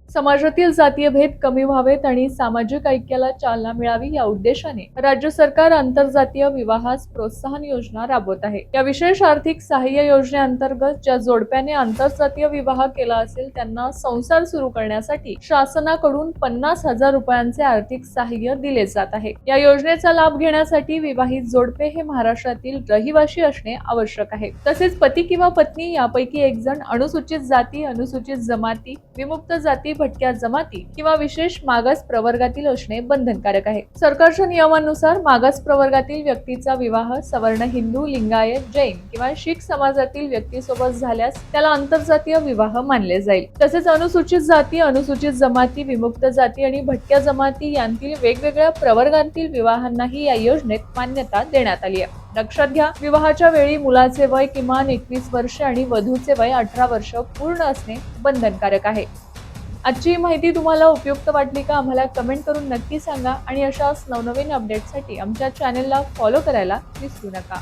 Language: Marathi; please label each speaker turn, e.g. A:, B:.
A: समाजातील जातीय भेद कमी व्हावेत आणि सामाजिक ऐक्याला चालना मिळावी या उद्देशाने राज्य सरकार आंतरजातीय विवाहास प्रोत्साहन योजना राबवत आहे। या विशेष आर्थिक सहाय्य योजनेअंतर्गत ज्या जोडप्याने आंतरजातीय विवाह केला असेल त्यांना संसार सुरू करण्यासाठी शासनाकडून 50,000 रुपयांचे आर्थिक सहाय्य दिले जात आहे। या योजनेचा लाभ घेण्यासाठी विवाहित जोडपे हे महाराष्ट्रातील रहिवासी असणे आवश्यक आहे। तसेच पती किंवा पत्नी यापैकी एक जण अनुसूचित जाती, अनुसूचित जमाती, विमुक्त जाती, भटक्या जमाती किंवा विशेष मागास प्रवर्गातील असणे बंधनकारक आहे। सरकारच्या नियमानुसार मागास प्रवर्गातील व्यक्तीचा विवाह सवर्ण हिंदू, लिंगायत, जैन किंवा शीख समाजातील व्यक्तीसोबत झाल्यास त्याला आंतरजातीय विवाह मानले जाईल। तसेच अनुसूचित जाती, अनुसूचित जमाती, विमुक्त जाती आणि भटक्या जमाती यांतील वेगवेगळ्या प्रवर्गांतील विवाहांनाही या योजनेत मान्यता देण्यात आली आहे। लक्षात घ्या, विवाहाच्या वेळी मुलाचे वय किमान 21 वर्ष आणि वधूचे वय 18 वर्ष पूर्ण असणे बंधनकारक आहे। आजची माहिती तुम्हाला उपयुक्त वाटली का आम्हाला कमेंट करून नक्की सांगा आणि अशाच नवनवीन अपडेट्ससाठी आमच्या चॅनलला फॉलो करायला विसरू नका।